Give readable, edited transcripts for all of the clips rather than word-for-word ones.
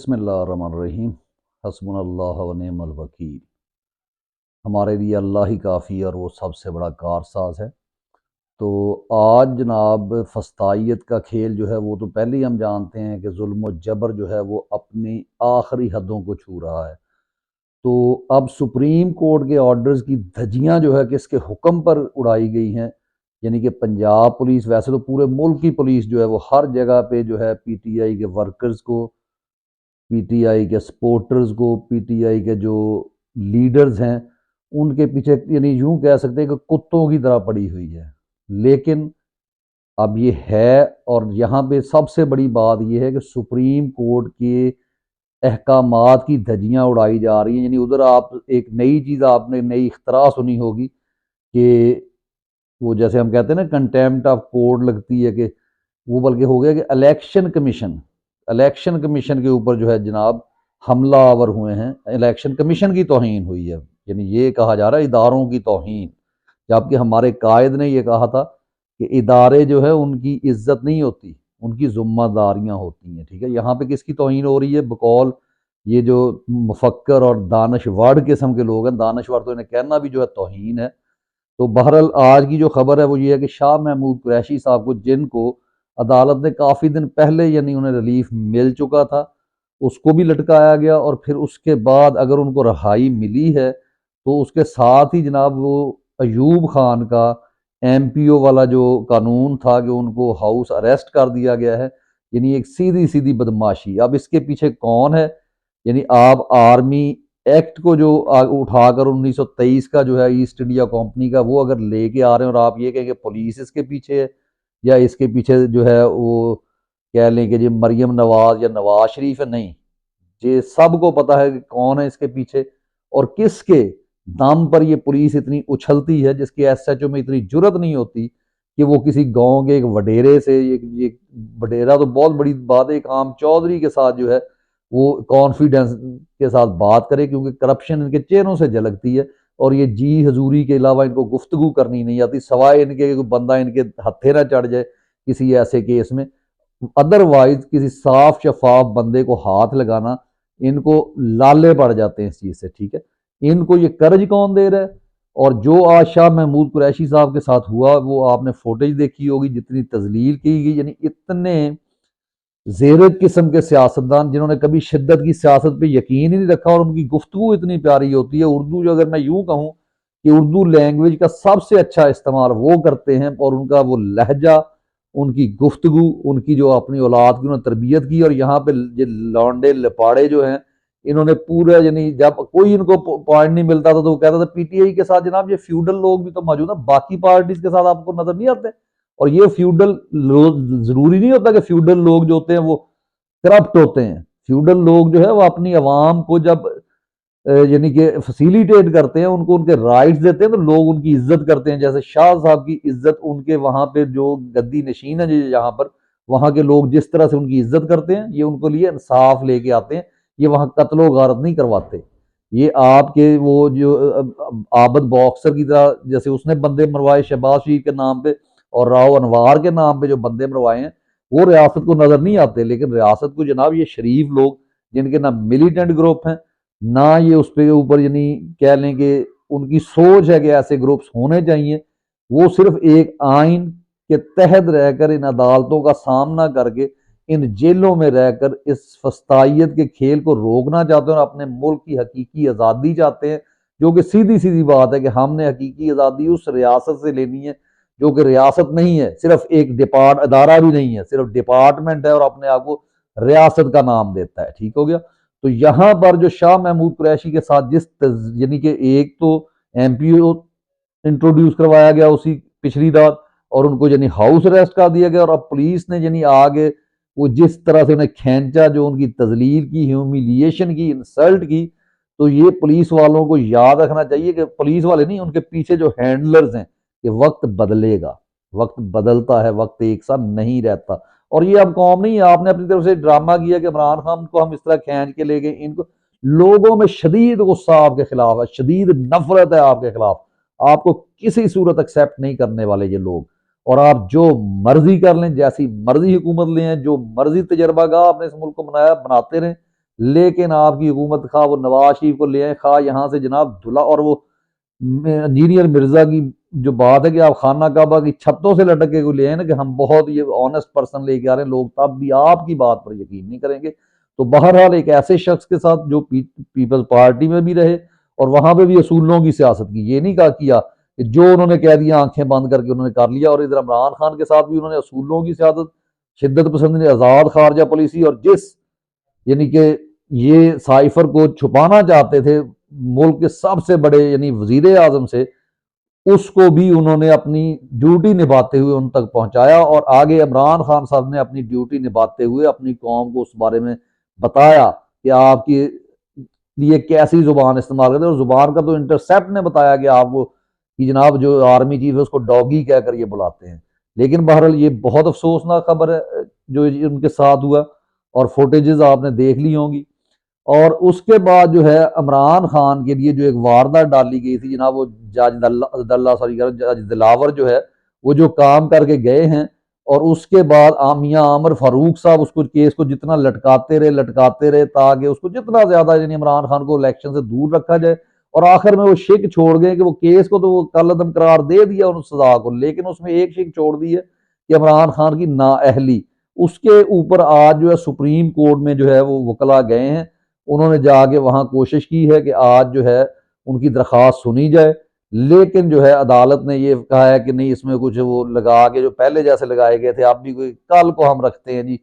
बिस्मिल्लाहिर्रहमानिर्रहीम। हस्बुनल्लाह व निअमल वकील। हमारे लिए अल्लाह ही काफ़ी और वो सबसे बड़ा कारसाज है। तो आज जनाब फस्तायत का खेल जो है वो तो पहले ही हम जानते हैं कि जुल्म व जबर जो है वो अपनी आखिरी हदों को छू रहा है। तो अब सुप्रीम कोर्ट के ऑर्डर्स की धज्जियां जो है किसके हुक्म पर उड़ाई गई हैं, यानी कि पंजाब पुलिस, वैसे तो पूरे मुल्क की पुलिस जो है वो हर जगह पे जो है पीटीआई के वर्कर्स को, पीटीआई के सपोर्टर्स को, पीटीआई के जो लीडर्स हैं उनके पीछे यानी यूं कह सकते हैं कि कुत्तों की तरह पड़ी हुई है। लेकिन अब ये है, और यहाँ पे सबसे बड़ी बात ये है कि सुप्रीम कोर्ट के अहकामात की धज्जियां उड़ाई जा रही हैं। यानी उधर आप एक नई चीज़, आपने नई इख्तरा सुनी होगी कि वो जैसे हम कहते हैं ना कंटेम्प्ट ऑफ कोर्ट लगती है, कि वो बल्कि हो गया कि इलेक्शन कमीशन के ऊपर जो है जनाब हमला आवर हुए हैं, इलेक्शन कमीशन की तौहीन हुई है। यानी ये कहा जा रहा है इदारों की तौहीन, जबकि हमारे कायद ने ये कहा था कि इदारे जो है उनकी इज्जत नहीं होती, उनकी जिम्मेदारियां होती हैं। ठीक है, यहाँ पे किसकी तौहीन हो रही है? बकौल ये जो मुफक्कर और दानश्वर किस्म के लोग हैं, दानश्वर तो इन्हें कहना भी जो है तौहीन है। तो बहरहाल आज की जो खबर है वो ये है कि शाह महमूद कुरैशी साहब को, जिनको अदालत ने काफ़ी दिन पहले यानी उन्हें रिलीफ मिल चुका था, उसको भी लटकाया गया। और फिर उसके बाद अगर उनको रहाई मिली है तो उसके साथ ही जनाब वो अयूब खान का एमपीओ वाला जो कानून था कि उनको हाउस अरेस्ट कर दिया गया है। यानी एक सीधी सीधी बदमाशी। अब इसके पीछे कौन है? यानी आप आर्मी एक्ट को जो उठाकर 1923 का जो है ईस्ट इंडिया कंपनी का, वो अगर लेके आ रहे हैं और आप ये कहेंगे पुलिस इसके पीछे है, या इसके पीछे जो है वो कह लें कि जी मरियम नवाज या नवाज शरीफ है, नहीं। ये सबको पता है कि कौन है इसके पीछे और किसके दम पर ये पुलिस इतनी उछलती है, जिसकी एसएचओ में इतनी जुर्रत नहीं होती कि वो किसी गांव के एक वडेरे से, ये वडेरा तो बहुत बड़ी बात है, एक आम चौधरी के साथ जो है वो कॉन्फिडेंस के साथ बात करे, क्योंकि करप्शन इनके चेहरों से झलकती है। और ये जी हजूरी के अलावा इनको गुफ्तगू करनी नहीं आती, सवाए इनके कोई बंदा इनके हत्थे ना चढ़ जाए किसी ऐसे केस में। अदरवाइज किसी साफ शफाफ बंदे को हाथ लगाना, इनको लाले पड़ जाते हैं इस चीज से। ठीक है, इनको ये कर्ज कौन दे रहा है? और जो आज शाह महमूद कुरैशी साहब के साथ हुआ वो आपने फुटेज देखी होगी, जितनी तजलील की गई, यानी इतने जेरत किस्म के सियासतदान जिन्होंने कभी शिद्दत की सियासत पे यकीन ही नहीं रखा, और उनकी गुफ्तगू इतनी प्यारी होती है। उर्दू जो, अगर मैं यूं कहूं कि उर्दू लैंग्वेज का सबसे अच्छा इस्तेमाल वो करते हैं, और उनका वो लहजा, उनकी गुफ्तगू, उनकी जो अपनी औलाद की उन्होंने तरबियत की। और यहाँ पे ये लौंडे लपाड़े जो हैं, इन्होंने पूरा, यानी जब कोई इनको पॉइंट नहीं मिलता था तो वो कहता था पीटीआई के साथ जनाब ये फ्यूडल लोग भी तो मौजूद है, बाकी पार्टीज के साथ आपको नजर नहीं आते। और ये फ्यूडल लोग, जरूरी नहीं होता कि फ्यूडल लोग जो होते हैं वो करप्ट होते हैं। फ्यूडल लोग जो है वो अपनी आवाम को जब यानी कि फैसिलिटेट करते हैं, उनको उनके राइट्स देते हैं, तो लोग उनकी इज्जत करते हैं। जैसे शाह साहब की इज्जत उनके वहां पे जो गद्दी नशीन है यहाँ पर, वहां के लोग जिस तरह से उनकी इज्जत करते हैं, ये उनको लिए इंसाफ लेके आते हैं। ये वहां कत्लो गारत नहीं करवाते। ये आपके वो जो आबद बॉक्सर की तरह, जैसे उसने बंदे मरवाए शहबाज शरीफ के नाम पे और राव अनवार के नाम पे जो बंदे मरवाए हैं, वो रियासत को नजर नहीं आते। लेकिन रियासत को जनाब ये शरीफ लोग, जिनके ना मिलिटेंट ग्रुप हैं, ना ये उस पे ऊपर, यानी कह लें कि उनकी सोच है कि ऐसे ग्रुप्स होने चाहिए, वो सिर्फ एक आइन के तहत रहकर, इन अदालतों का सामना करके, इन जेलों में रहकर इस फस्तायत के खेल को रोकना चाहते हैं और अपने मुल्क की हकीकी आज़ादी चाहते हैं। जो कि सीधी सीधी बात है कि हमने हकीकी आज़ादी उस रियासत से लेनी है जो कि रियासत नहीं है, सिर्फ एक अदारा भी नहीं है, सिर्फ डिपार्टमेंट है और अपने आप को रियासत का नाम देता है। ठीक हो गया। तो यहां पर जो शाह महमूद कुरैशी के साथ जिस यानी कि एक तो एमपीओ इंट्रोड्यूस करवाया गया उसी पिछली रात, और उनको यानी हाउस अरेस्ट कर दिया गया, और अब पुलिस ने यानी आगे वो जिस तरह से उन्हें खींचा, जो उनकी तजलील की, ह्यूमिलिएशन की, इंसल्ट की। तो ये पुलिस वालों को याद रखना चाहिए कि पुलिस वाले नहीं, उनके पीछे जो हैंडलर्स हैं, कि वक्त बदलेगा, वक्त बदलता है, वक्त एक सा नहीं रहता। और ये अब कौम नहीं है, आपने अपनी तरफ से ड्रामा किया कि इमरान खान को हम इस तरह खींच के ले गए, इनको। लोगों में शदीद गुस्सा आपके खिलाफ है, शदीद नफरत है आपके खिलाफ। आपको किसी सूरत एक्सेप्ट नहीं करने वाले ये लोग। और आप जो मर्जी कर लें, जैसी मर्जी हुकूमत लें, जो मर्जी तजर्बागाह आपने इस मुल्क को बनाया, बनाते रहें, लेकिन आपकी हुकूमत खा वो नवाज शरीफ को ले आए, खा यहाँ से जनाब धुला, और वो इंजीनियर मिर्जा की जो बात है कि आप खाना काबा की छतों से लटक के को ले आए ना कि हम बहुत ये ऑनेस्ट पर्सन लेके आ रहे हैं, लोग तब भी आपकी बात पर यकीन नहीं करेंगे। तो बहरहाल एक ऐसे शख्स के साथ जो पीपल्स पार्टी में भी रहे और वहां पे भी असूलों की सियासत की, ये नहीं कहा किया कि जो उन्होंने कह दिया आंखें बंद करके उन्होंने कर लिया। और इधर इमरान खान के साथ भी उन्होंने असूलों की सियासत, शिद्दत पसंद, आजाद खारजा पॉलिसी, और जिस यानी कि ये साइफर को छुपाना चाहते थे मुल्क के सबसे बड़े यानी वजीर आजम से, उसको भी उन्होंने अपनी ड्यूटी निभाते हुए उन तक पहुंचाया। और आगे इमरान खान साहब ने अपनी ड्यूटी निभाते हुए अपनी कौम को उस बारे में बताया कि आपकी लिए कैसी जुबान इस्तेमाल करते हैं। और जुबान का तो इंटरसेप्ट ने बताया कि आप वो कि जनाब जो आर्मी चीफ है उसको डॉगी कहकर ये बुलाते हैं। लेकिन बहरहाल ये बहुत अफसोसनाक खबर है जो उनके साथ हुआ, और फुटेजेस आपने देख ली होंगी। और उसके बाद जो है इमरान खान के लिए जो एक वारदात डाली गई थी जनाब, वो जज दिलावर जो है वो जो काम करके गए हैं, और उसके बाद मियां आमिर फारूक साहब उसको केस को जितना लटकाते रहे ताकि उसको जितना ज्यादा यानी इमरान खान को इलेक्शन से दूर रखा जाए। और आखिर में वो शिक छोड़ गए कि वो केस को तो वो कल अदम करार दे दिया उन सजा को, लेकिन उसमें एक शिक छोड़ दी है कि इमरान खान की नाअहली। उसके ऊपर आज जो है सुप्रीम कोर्ट में जो है वो वकला गए हैं, उन्होंने जाके वहां कोशिश की है कि आज जो है उनकी दरख्वास्त सुनी जाए। लेकिन जो है अदालत ने ये कहा है कि नहीं, इसमें कुछ वो लगा के जो पहले जैसे लगाए गए थे आप भी कोई कल को हम रखते हैं जी,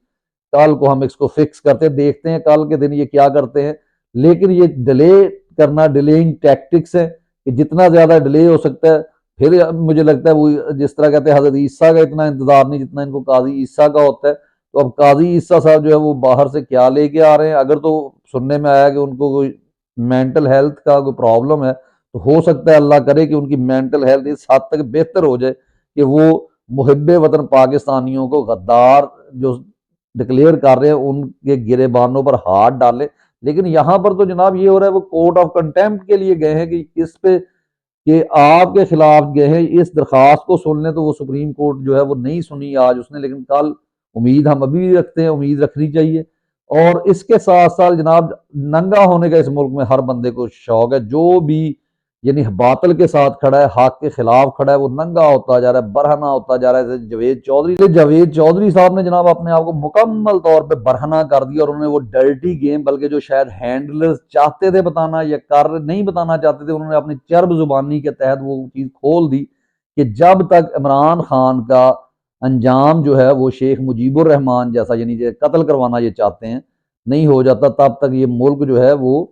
कल को हम इसको फिक्स करते हैं, देखते हैं कल के दिन ये क्या करते हैं। लेकिन ये डिले करना डिलेइंग टैक्टिक्स है कि जितना ज्यादा डिले हो सकता है। फिर मुझे लगता है वो जिस तरह कहते हैं हजरत ईसा का इतना इंतजार नहीं जितना इनको काजी ईसा का होता है। तो अब काजी ईसा साहब जो है वो बाहर से क्या लेके आ रहे हैं, अगर तो सुनने में आया कि उनको कोई मेंटल हेल्थ का कोई प्रॉब्लम है, तो हो सकता है अल्लाह करे कि उनकी मेंटल हेल्थ इस हद तक बेहतर हो जाए कि वो मुहिब्बे वतन पाकिस्तानियों को गद्दार जो डिक्लेयर कर रहे हैं उनके गिरेबानों पर हाथ डालें। लेकिन यहाँ पर तो जनाब ये हो रहा है वो कोर्ट ऑफ कंटेम्प्ट के लिए गए हैं कि इस पे कि आपके खिलाफ गए हैं इस दरखास्त को सुनने, तो वो सुप्रीम कोर्ट जो है वो नहीं सुनी आज उसने, लेकिन कल उम्मीद हम अभी भी रखते हैं, उम्मीद रखनी चाहिए। और इसके साथ साथ जनाब नंगा होने का इस मुल्क में हर बंदे को शौक है, जो भी यानी बातिल के साथ खड़ा है, हक के खिलाफ खड़ा है, वो नंगा होता जा रहा है, बरहना होता जा रहा है। जवेद चौधरी साहब ने जनाब अपने आप को मुकम्मल तौर पे बरहना कर दिया, और उन्होंने वो डर्टी गेम, बल्कि जो शायद हैंडलर्स चाहते थे बताना या कर नहीं बताना चाहते थे, उन्होंने अपनी चर्ब जुबानी के तहत वो चीज खोल दी कि जब तक इमरान खान का अंजाम जो है वो शेख मुजीबुर रहमान जैसा यानी कत्ल करवाना ये चाहते हैं नहीं हो जाता, तब तक ये मुल्क जो है वो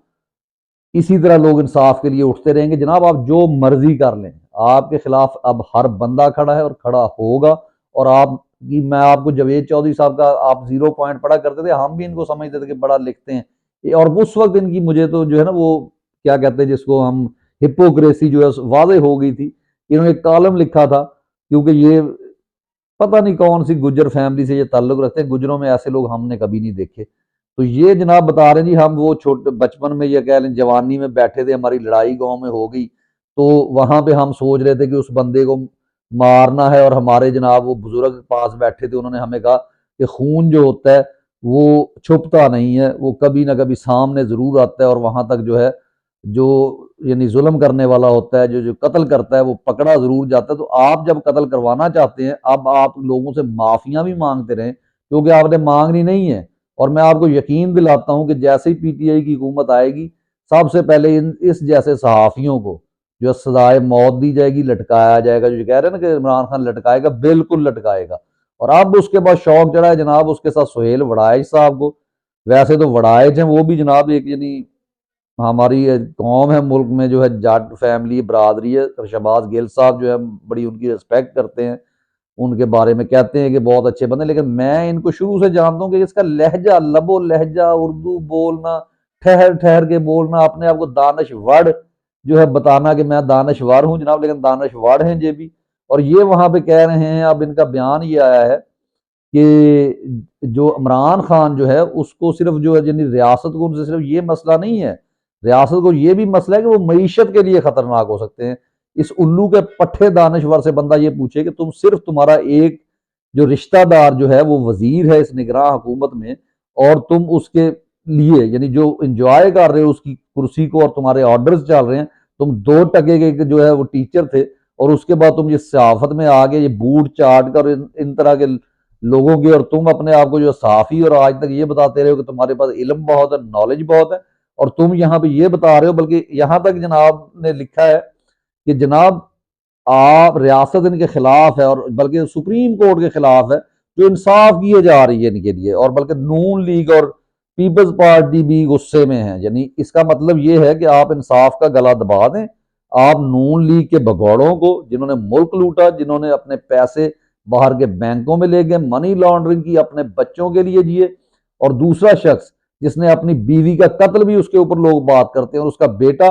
इसी तरह लोग इंसाफ के लिए उठते रहेंगे। जनाब आप जो मर्जी कर लें, आपके खिलाफ अब हर बंदा खड़ा है और खड़ा होगा। और आप कि मैं आपको जावेद चौधरी साहब का आप 0 पॉइंट पढ़ा करते थे, हम भी इनको समझते थे कि बड़ा लिखते हैं और उस वक्त इनकी मुझे तो जो है ना वो क्या कहते हैं जिसको हम हिपोक्रेसी जो है वाजे हो गई थी। इन्होंने एक कॉलम लिखा था, क्योंकि ये पता नहीं कौन सी गुज्जर फैमिली से ये ताल्लुक रखते हैं, गुजरों में ऐसे लोग हमने कभी नहीं देखे। तो ये जनाब बता रहे हैं जी हम वो छोटे बचपन में ये कह लें जवानी में बैठे थे, हमारी लड़ाई गांव में हो गई, तो वहां पे हम सोच रहे थे कि उस बंदे को मारना है, और हमारे जनाब वो बुजुर्ग पास बैठे थे, उन्होंने हमें कहा कि खून जो होता है वो छुपता नहीं है, वो कभी ना कभी सामने जरूर आता है, और वहां तक जो है जो यानी जुल्म करने वाला होता है, जो जो कत्ल करता है वो पकड़ा जरूर जाता है। तो आप जब कत्ल करवाना चाहते हैं, अब आप लोगों से माफिया भी मांगते रहें, क्योंकि आपने मांगनी नहीं है। और मैं आपको यकीन दिलाता हूं कि जैसे ही पीटीआई की हुकूमत आएगी, सबसे पहले इस जैसे सहाफियों को जो सजाए मौत दी जाएगी, लटकाया जाएगा। जो कह रहे हैं ना कि इमरान खान लटकाएगा, बिल्कुल लटकाएगा। और अब उसके बाद शौक चढ़ा है जनाब उसके साथ सुहेल वड़ाइच साहब को। वैसे तो वड़ाइच हैं वो भी जनाब एक यानी हमारी कौम है मुल्क में जो है जाट फैमिली बरादरी है। शहबाज गिल साहब जो है बड़ी उनकी रिस्पेक्ट करते हैं, उनके बारे में कहते हैं कि बहुत अच्छे बंदे। लेकिन मैं इनको शुरू से जानता हूँ कि इसका लहजा, लबो लहजा, उर्दू बोलना, ठहर ठहर के बोलना, अपने आप को दानश्वर जो है बताना कि मैं दानश्वर हूँ जनाब, लेकिन दानश्वर हैं ये भी। और ये वहां पे कह रहे हैं, अब इनका बयान ये आया है कि जो इमरान खान जो है उसको सिर्फ जो है यानी रियासत को उनसे सिर्फ ये मसला नहीं है, रियासत को ये भी मसला है कि वो मईशत के लिए खतरनाक हो सकते हैं। इस उल्लू के पट्टे दानश्वर से बंदा ये पूछे कि तुम सिर्फ तुम्हारा एक जो रिश्तेदार जो है वो वजीर है इस निगरान हुकूमत में, और तुम उसके लिए, यानी जो इंजॉय कर रहे हो उसकी कुर्सी को और तुम्हारे ऑर्डर्स चल रहे हैं, तुम 2 टके के जो है वो टीचर थे, और उसके बाद तुम ये सहाफत में आगे ये बूट चाट कर इन तरह के लोगों के, और तुम अपने आप को जो साफी और आज तक ये बताते रहे हो कि तुम्हारे पास इल्म बहुत है, नॉलेज बहुत है, और तुम यहाँ पे ये बता रहे हो, बल्कि यहाँ तक जनाब ने लिखा है कि जनाब आप रियासत इनके खिलाफ है, और बल्कि सुप्रीम कोर्ट के खिलाफ है जो इंसाफ किए जा रही है इनके लिए, और बल्कि नून लीग और पीपल्स पार्टी भी गुस्से में है। यानी इसका मतलब ये है कि आप इंसाफ का गला दबा दें। आप नून लीग के भगौड़ों को, जिन्होंने मुल्क लूटा, जिन्होंने अपने पैसे बाहर के बैंकों में ले गए, मनी लॉन्ड्रिंग की, अपने बच्चों के लिए जिए, और दूसरा शख्स जिसने अपनी बीवी का कत्ल भी, उसके ऊपर लोग बात करते हैं, और उसका बेटा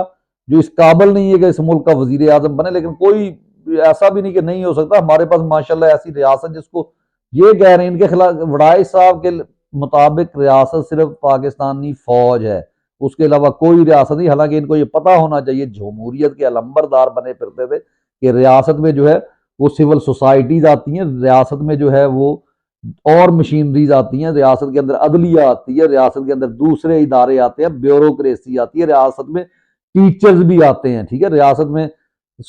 जो इस काबिल नहीं है कि इस मुल्क का वजीर आजम बने, लेकिन कोई ऐसा भी नहीं कि नहीं हो सकता। हमारे पास माशाल्लाह ऐसी रियासत, जिसको ये कह रहे हैं इनके खिलाफ, वड़ाई साहब के मुताबिक रियासत सिर्फ पाकिस्तानी फौज है, उसके अलावा कोई रियासत नहीं। हालांकि इनको ये पता होना चाहिए, जमहूरियत के अलंबरदार बने फिरते थे, कि रियासत में जो है वो सिविल सोसाइटीज आती हैं, रियासत में जो है वो और मशीनरीज आती हैं, रियासत के अंदर अदलिया आती है, रियासत के अंदर दूसरे इदारे आते हैं, ब्यूरोक्रेसी आती है, रियासत में टीचर्स भी आते हैं। ठीक है, रियासत में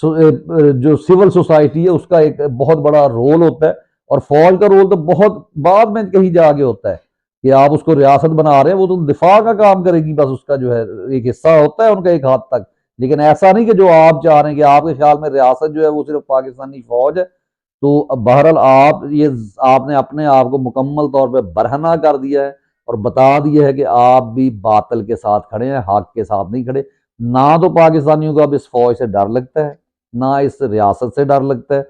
जो सिविल सोसाइटी है उसका एक बहुत बड़ा रोल होता है, और फौज का रोल तो बहुत बाद में कहीं जाके होता है, कि आप उसको रियासत बना रहे हैं, वो तो दिफा का काम करेगी, बस उसका जो है एक हिस्सा होता है उनका एक हद तक। लेकिन ऐसा नहीं कि जो आप चाह रहे हैं कि आपके ख्याल में रियासत जो है वो सिर्फ पाकिस्तानी फौज है। तो बहरहाल आप ये, आपने अपने आप को मुकम्मल तौर पर बरहना कर दिया है, और बता दिया है कि आप भी बातिल के साथ खड़े हैं, हक के साथ नहीं खड़े। ना तो पाकिस्तानियों को अब इस फौज से डर लगता है, ना इस रियासत से डर लगता है,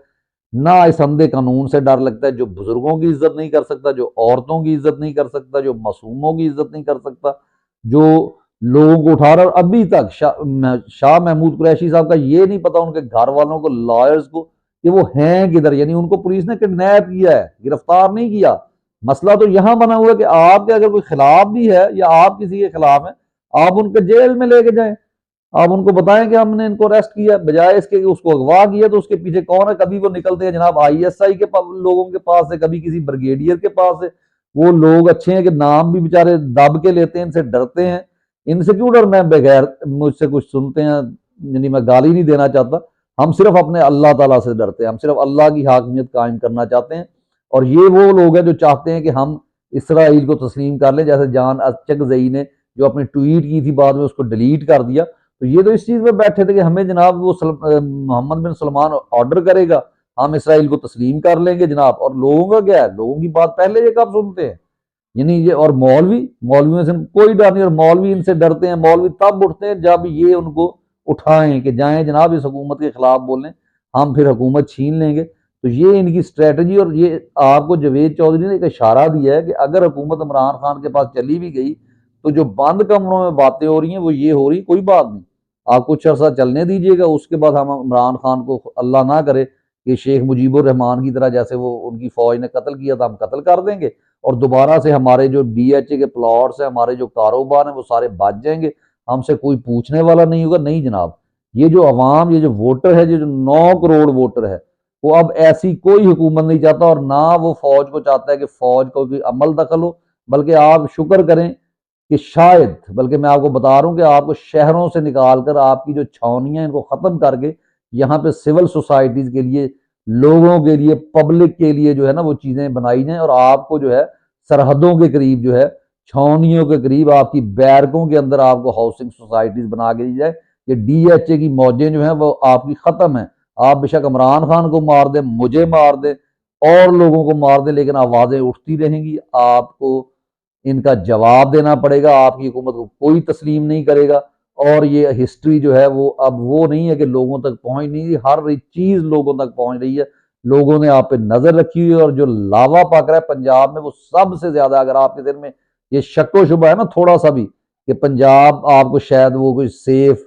ना इस अंधे कानून से डर लगता है, जो बुजुर्गों की इज्जत नहीं कर सकता, जो औरतों की इज्जत नहीं कर सकता, जो मासूमों की इज्जत नहीं कर सकता, जो लोगों को उठा रहा। और अभी तक शाह महमूद कुरैशी साहब का ये नहीं पता उनके घर वालों को, लॉयर्स को, कि वो हैं किधर। यानी उनको पुलिस ने किडनैप किया है, गिरफ्तार नहीं किया। मसला तो यहां बना हुआ है कि आपके अगर कोई खिलाफ भी है, या आप किसी के खिलाफ है, आप उनके जेल में लेके जाएं, आप उनको बताएं कि हमने इनको अरेस्ट किया, बजाय इसके कि उसको अगवा किया। तो उसके पीछे कौन है? कभी वो निकलते हैं जनाब आईएसआई के लोगों के पास से, कभी किसी ब्रिगेडियर के पास से। वो लोग अच्छे हैं कि नाम भी बेचारे दब के लेते हैं, इनसे डरते हैं। इनसे क्यों डरना है? बगैर मुझसे कुछ सुनते हैं, यानी मैं गाली नहीं देना चाहता, हम सिर्फ अपने अल्लाह ताला से डरते हैं, हम सिर्फ अल्लाह की हाकमियत कायम करना चाहते हैं। और ये वो लोग हैं जो चाहते हैं कि हम इसराइल को तस्लीम कर लें, जैसे जान अचकजई ने जो अपनी ट्वीट की थी, बाद में उसको डिलीट कर दिया। तो ये तो इस चीज में बैठे थे कि हमें जनाब वो मोहम्मद बिन सलमान ऑर्डर करेगा, हम इसराइल को तस्लीम कर लेंगे जनाब। और लोगों का क्या है? लोगों की बात पहले ये कब सुनते हैं? यानी ये, और मौलवियों से कोई डर नहीं, और मौलवी इनसे डरते हैं। मौलवी तब उठते हैं जब ये उनको उठाएं कि जाएं जनाब इस हुकूमत के खिलाफ बोलें, हम फिर हुकूमत छीन लेंगे। तो ये इनकी स्ट्रेटजी। और ये आपको जावेद चौधरी ने एक इशारा दिया है कि अगर हुकूमत इमरान खान के पास चली भी गई, तो जो बंद कमरों में बातें हो रही हैं वो ये हो रही, कोई बात नहीं, आप कुछ अर्सा चलने दीजिएगा, उसके बाद हम इमरान खान को, अल्लाह ना करे कि शेख मुजीबुर रहमान की तरह, जैसे वो उनकी फौज ने कत्ल किया था, हम कत्ल कर देंगे, और दोबारा से हमारे जो डीएचए के प्लॉट्स हैं, हमारे जो कारोबार हैं, वो सारे बच जाएंगे, हमसे कोई पूछने वाला नहीं होगा। नहीं जनाब, ये जो अवाम, ये जो वोटर है, जो 9 करोड़ वोटर है, वो अब ऐसी कोई हुकूमत नहीं चाहता, और ना वो फौज को चाहता है कि फौज को कोई अमल दखल हो। बल्कि आप शुक्र करें कि शायद, बल्कि मैं आपको बता रहा हूं कि आपको शहरों से निकाल कर, आपकी जो छावनियां इनको खत्म करके, यहाँ पे सिविल सोसाइटीज के लिए, लोगों के लिए, पब्लिक के लिए जो है ना वो चीजें बनाई जाएं, और आपको जो है सरहदों के करीब जो है, छावनियों के करीब, आपकी बैरकों के अंदर आपको हाउसिंग सोसाइटीज बना के दी जाए। ये डीएचए की मौजें जो है वो आपकी खत्म है। आप बेशक इमरान खान को मार दें, मुझे मार दें, और लोगों को मार दें, लेकिन आवाजें उठती रहेंगी। आपको इनका जवाब देना पड़ेगा, आपकी हुकूमत को कोई तस्लीम नहीं करेगा। और ये हिस्ट्री जो है वो अब वो नहीं है कि लोगों तक पहुंच नहीं रही, हर एक चीज लोगों तक पहुंच रही है। लोगों ने आप पे नजर रखी हुई है, और जो लावा पक रहा है पंजाब में, वो सबसे ज्यादा, अगर आपके दिल में ये शक्को शुबा है ना थोड़ा सा भी, कि पंजाब आपको शायद वो कोई सेफ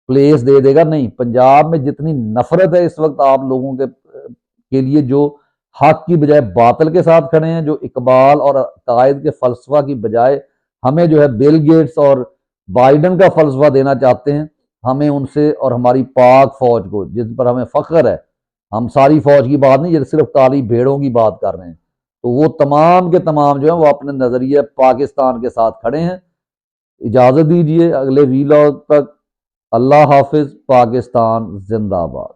प्लेस दे देगा, नहीं। पंजाब में जितनी नफरत है इस वक्त आप लोगों के लिए, जो हक की बजाय बातिल के साथ खड़े हैं, जो इकबाल और कायद के फलसफा की बजाय हमें जो है बिल गेट्स और बाइडन का फलसफा देना चाहते हैं, हमें उनसे, और हमारी पाक फौज को, जिस पर हमें फख्र है, हम सारी फौज की बात नहीं, सिर्फ काली भेड़ों की बात कर रहे हैं, तो वो तमाम के तमाम जो है वो अपने नजरिए पाकिस्तान के साथ खड़े हैं। इजाज़त दीजिए अगले वीलॉग तक। अल्लाह हाफिज़, पाकिस्तान जिंदाबाद।